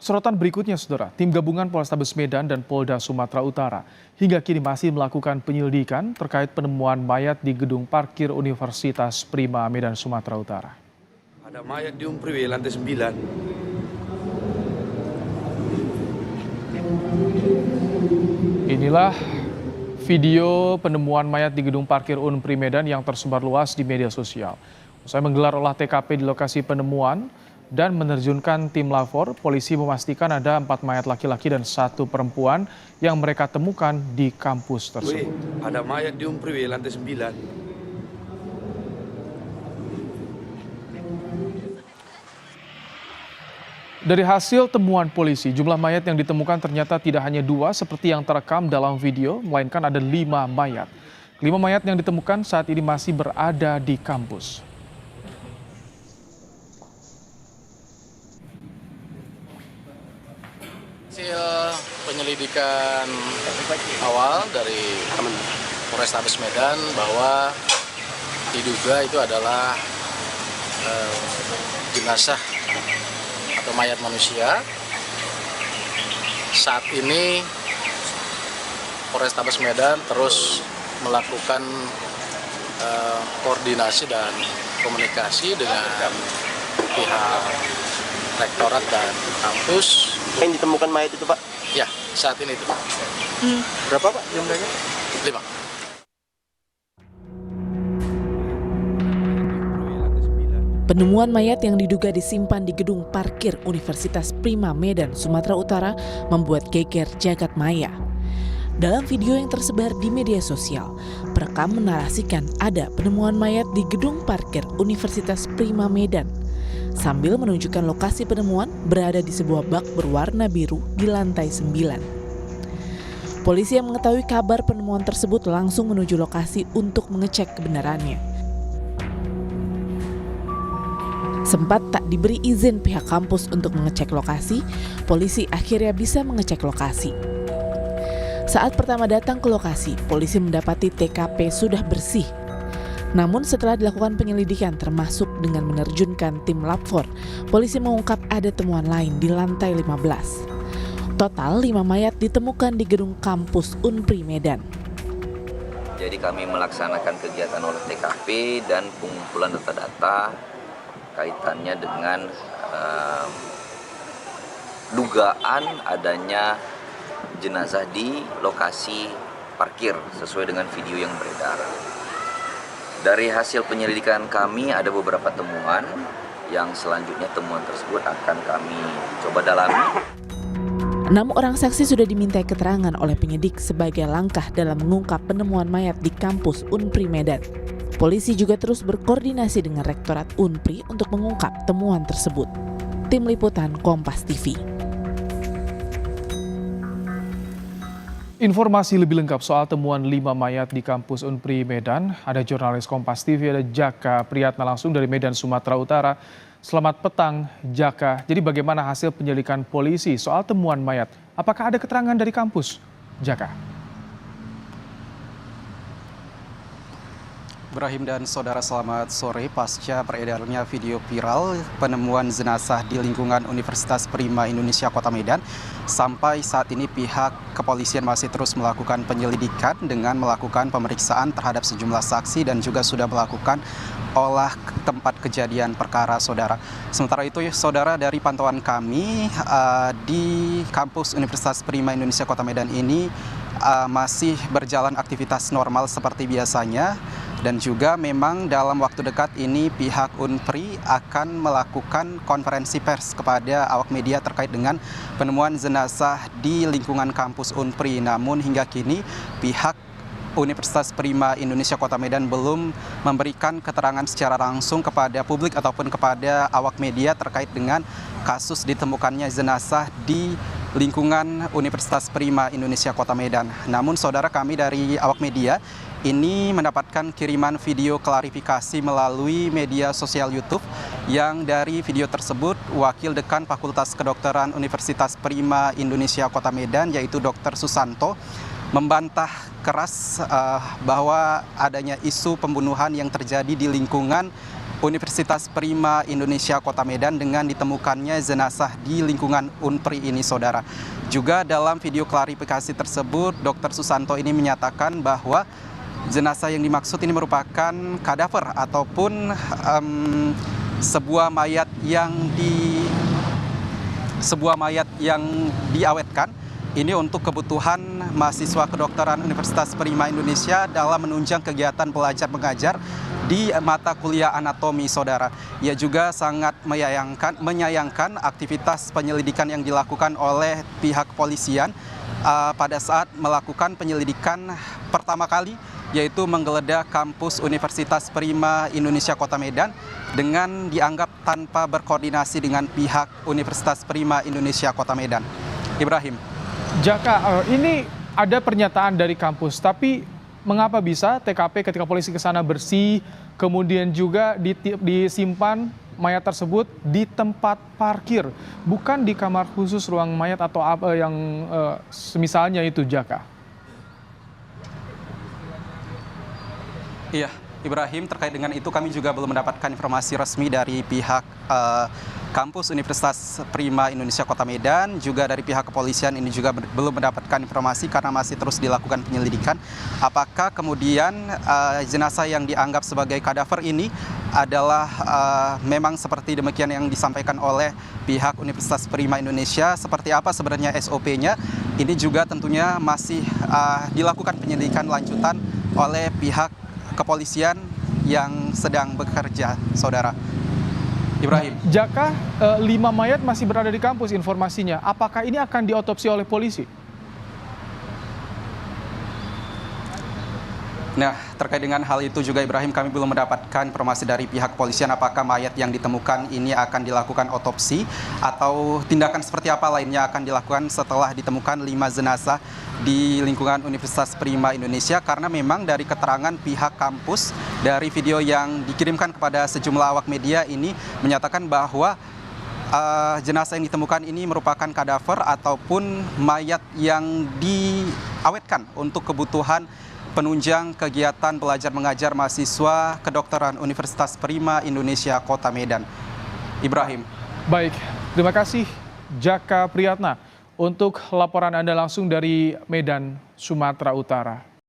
Sorotan berikutnya, Saudara, tim gabungan Polrestabes Medan dan Polda Sumatera Utara hingga kini masih melakukan penyelidikan terkait penemuan mayat di gedung parkir Universitas Prima Medan Sumatera Utara. Ada mayat di Unpriwe lantai 9. Inilah video penemuan mayat di gedung parkir Unpri Medan yang tersebar luas di media sosial. Usai menggelar olah TKP di lokasi penemuan dan menerjunkan tim lapor, polisi memastikan ada 4 mayat laki-laki dan 1 perempuan yang mereka temukan di kampus tersebut. Ada mayat di Unpriwe lantai 9. Dari hasil temuan polisi, jumlah mayat yang ditemukan ternyata tidak hanya 2 seperti yang terekam dalam video, melainkan ada 5 mayat. 5 mayat yang ditemukan saat ini masih berada di kampus. Hasil penyelidikan awal dari Polrestabes Medan bahwa diduga itu adalah jenazah atau mayat manusia. Saat ini Polrestabes Medan terus melakukan koordinasi dan komunikasi dengan pihak rektorat dan kampus. Yang ditemukan mayat itu, Pak? Ya, saat ini itu. Berapa, Pak, jumlahnya? 5. Penemuan mayat yang diduga disimpan di gedung parkir Universitas Prima Medan, Sumatera Utara membuat geger jagat maya. Dalam video yang tersebar di media sosial, perekam menarasikan ada penemuan mayat di gedung parkir Universitas Prima Medan, sambil menunjukkan lokasi penemuan berada di sebuah bak berwarna biru di lantai 9. Polisi yang mengetahui kabar penemuan tersebut langsung menuju lokasi untuk mengecek kebenarannya. Sempat tak diberi izin pihak kampus untuk mengecek lokasi, polisi akhirnya bisa mengecek lokasi. Saat pertama datang ke lokasi, polisi mendapati TKP sudah bersih. Namun setelah dilakukan penyelidikan termasuk dengan menerjunkan tim lapor, polisi mengungkap ada temuan lain di lantai 15. Total 5 mayat ditemukan di gedung kampus Unpri Medan. Jadi kami melaksanakan kegiatan olah TKP dan pengumpulan data-data kaitannya dengan dugaan adanya jenazah di lokasi parkir sesuai dengan video yang beredar. Dari hasil penyelidikan kami ada beberapa temuan yang selanjutnya temuan tersebut akan kami coba dalami. 6 orang saksi sudah dimintai keterangan oleh penyidik sebagai langkah dalam mengungkap penemuan mayat di kampus Unpri Medan. Polisi juga terus berkoordinasi dengan Rektorat Unpri untuk mengungkap temuan tersebut. Tim Liputan Kompas TV. Informasi lebih lengkap soal temuan 5 mayat di kampus Unpri Medan, ada jurnalis Kompas TV, ada Jaka Priyatna langsung dari Medan, Sumatera Utara. Selamat petang, Jaka. Jadi bagaimana hasil penyelidikan polisi soal temuan mayat? Apakah ada keterangan dari kampus, Jaka? Ibrahim dan saudara, selamat sore. Pasca beredarnya video viral penemuan jenazah di lingkungan Universitas Prima Indonesia Kota Medan, sampai saat ini pihak kepolisian masih terus melakukan penyelidikan dengan melakukan pemeriksaan terhadap sejumlah saksi dan juga sudah melakukan olah tempat kejadian perkara, saudara. Sementara itu, saudara, dari pantauan kami di kampus Universitas Prima Indonesia Kota Medan ini masih berjalan aktivitas normal seperti biasanya. Dan juga memang dalam waktu dekat ini pihak Unpri akan melakukan konferensi pers kepada awak media terkait dengan penemuan jenazah di lingkungan kampus Unpri. Namun hingga kini pihak Universitas Prima Indonesia Kota Medan belum memberikan keterangan secara langsung kepada publik ataupun kepada awak media terkait dengan kasus ditemukannya jenazah di lingkungan Universitas Prima Indonesia Kota Medan. Namun saudara, kami dari awak media ini mendapatkan kiriman video klarifikasi melalui media sosial YouTube, yang dari video tersebut Wakil Dekan Fakultas Kedokteran Universitas Prima Indonesia Kota Medan yaitu Dr. Susanto membantah keras bahwa adanya isu pembunuhan yang terjadi di lingkungan Universitas Prima Indonesia Kota Medan dengan ditemukannya jenazah di lingkungan Unpri ini, saudara. Juga dalam video klarifikasi tersebut, Dr. Susanto ini menyatakan bahwa jenazah yang dimaksud ini merupakan kadaver ataupun sebuah mayat yang diawetkan. Ini untuk kebutuhan mahasiswa kedokteran Universitas Prima Indonesia dalam menunjang kegiatan belajar mengajar di mata kuliah anatomi, saudara. Ia juga sangat menyayangkan aktivitas penyelidikan yang dilakukan oleh pihak kepolisian pada saat melakukan penyelidikan pertama kali, yaitu menggeledah kampus Universitas Prima Indonesia Kota Medan dengan dianggap tanpa berkoordinasi dengan pihak Universitas Prima Indonesia Kota Medan. Ibrahim. Jaka, ini ada pernyataan dari kampus, tapi mengapa bisa TKP ketika polisi ke sana bersih, kemudian juga disimpan mayat tersebut di tempat parkir, bukan di kamar khusus ruang mayat atau apa yang semisalnya itu, Jaka? Iya, Ibrahim, terkait dengan itu kami juga belum mendapatkan informasi resmi dari pihak kampus Universitas Prima Indonesia Kota Medan, juga dari pihak kepolisian ini juga belum mendapatkan informasi karena masih terus dilakukan penyelidikan. Apakah kemudian jenazah yang dianggap sebagai kadaver ini adalah memang seperti demikian yang disampaikan oleh pihak Universitas Prima Indonesia, seperti apa sebenarnya SOP-nya, ini juga tentunya masih dilakukan penyelidikan lanjutan oleh pihak kepolisian yang sedang bekerja, saudara. Ibrahim. Jaka, 5 mayat masih berada di kampus informasinya. Apakah ini akan diotopsi oleh polisi? Nah, terkait dengan hal itu juga Ibrahim, kami belum mendapatkan informasi dari pihak kepolisian apakah mayat yang ditemukan ini akan dilakukan otopsi atau tindakan seperti apa lainnya akan dilakukan setelah ditemukan 5 jenazah di lingkungan Universitas Prima Indonesia, karena memang dari keterangan pihak kampus dari video yang dikirimkan kepada sejumlah awak media ini menyatakan bahwa jenazah yang ditemukan ini merupakan kadaver ataupun mayat yang diawetkan untuk kebutuhan penunjang kegiatan belajar mengajar mahasiswa kedokteran Universitas Prima Indonesia Kota Medan. Ibrahim. Baik, terima kasih Jaka Priyatna untuk laporan Anda langsung dari Medan, Sumatera Utara.